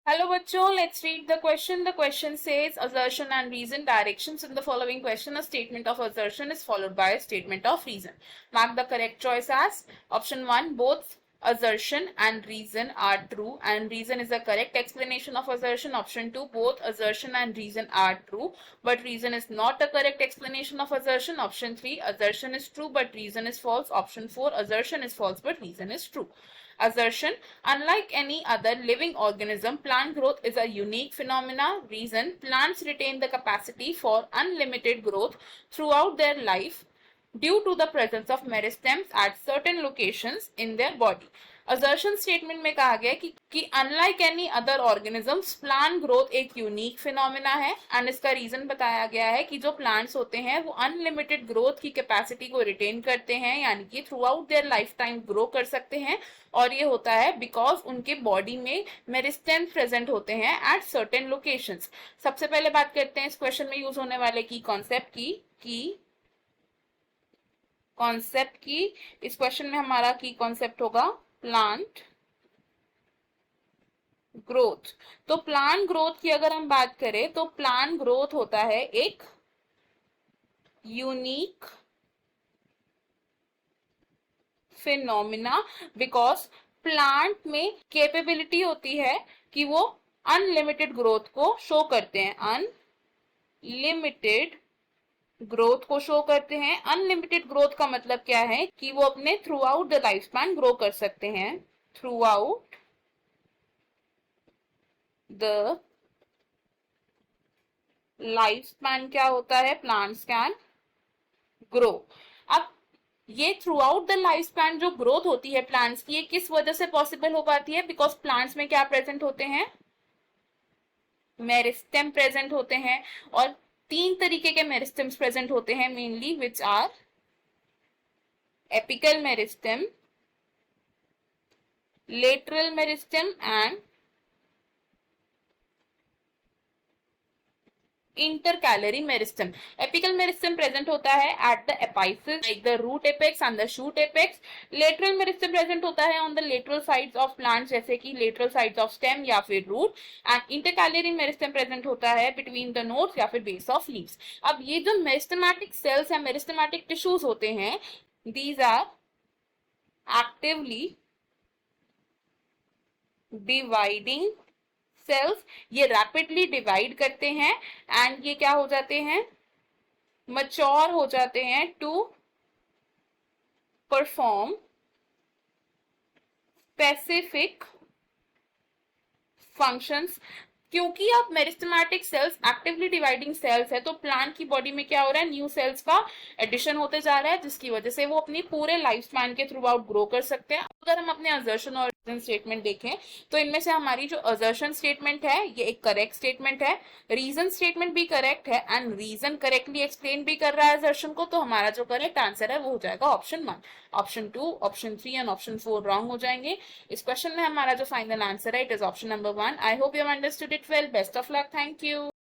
Hello bachcho, let's read the question. The question says assertion and reason directions in the following question. A statement of assertion is followed by a statement of reason. Mark the correct choice as option 1. Both assertion and reason are true and reason is the correct explanation of assertion. Option 2. Both assertion and reason are true but reason is not the correct explanation of assertion. Option 3. Assertion is true but reason is false. Option 4. Assertion is false but reason is true. Assertion: unlike any other living organism, plant growth is a unique phenomena. Reason: plants retain the capacity for unlimited growth throughout their life due to the presence of meristems at certain locations in their body. Assertion statement में कहा गया कि unlike any other organisms plant growth एक unique phenomena है and इसका reason बताया गया है कि जो प्लांट्स होते हैं वो अनलिमिटेड ग्रोथ की कैपेसिटी को रिटेन करते हैं यानी कि through out their life time grow कर सकते हैं और ये होता है बिकॉज उनके बॉडी में मेरिस्टेम प्रेजेंट होते हैं एट सर्टेन लोकेशंस। सबसे पहले बात करते हैं इस क्वेश्चन में यूज होने वाले की कॉन्सेप्ट की इस क्वेश्चन में हमारा की कॉन्सेप्ट होगा प्लांट ग्रोथ। तो प्लांट ग्रोथ की अगर हम बात करें तो प्लांट ग्रोथ होता है एक यूनिक फिनोमिना बिकॉज प्लांट में कैपेबिलिटी होती है कि वो अनलिमिटेड ग्रोथ को शो करते हैं, अनलिमिटेड ग्रोथ को शो करते हैं। अनलिमिटेड ग्रोथ का मतलब क्या है कि वो अपने through out the life span grow कर सकते हैं, through out the life span क्या होता है, प्लांट्स कैन ग्रो। अब ये through out the life span जो ग्रोथ होती है प्लांट्स की, ये किस वजह से पॉसिबल हो पाती है? बिकॉज प्लांट्स में क्या प्रेजेंट होते हैं, मेरिस्टेम प्रेजेंट होते हैं और तीन तरीके के मेरिस्टेम्स प्रेजेंट होते हैं mainly, which are apical meristem, lateral meristem and intercalary meristem. Apical meristem present होता है at the apices like the root apex and the shoot apex. Lateral meristem present होता है on the lateral sides of plant जैसे कि lateral sides of stem या फिर root. And intercalary meristem present होता है बिटवीन द नोड्स या फिर बेस ऑफ लीव्स। अब ये जो मेरिस्टेमेटिक सेल्स या मेरिस्टेमेटिक टिश्यूज होते हैं, these are actively dividing cells, ये रैपिडली डिवाइड करते हैं एंड ये क्या हो जाते हैं, मच्योर हो जाते हैं टू परफॉर्म स्पेसिफिक फंक्शंस। क्योंकि अब meristematic cells actively dividing sales है तो प्लांट की बॉडी में क्या हो रहा है, न्यू सेल्स का एडिशन होते जा रहा है जिसकी वजह से वो अपनी पूरे लाइफ स्पैन के थ्रू आउट ग्रो कर सकते हैं। अगर हम अपने असर्शन और रीजन स्टेटमेंट देखें तो इनमें से हमारी जो असर्शन स्टेटमेंट है ये एक करेक्ट स्टेटमेंट है, रीजन स्टेटमेंट भी करेक्ट है एंड रीजन करेक्टली एक्सप्लेन भी कर रहा है असर्शन को। तो हमारा जो करेक्ट आंसर है वो हो जाएगा option 1। Option 2, option 3 and option 4 wrong हो जाएंगे। इस क्वेश्चन में हमारा जो फाइनल आंसर है it is option number 1। I hope you understood it well. Best of luck, thank you.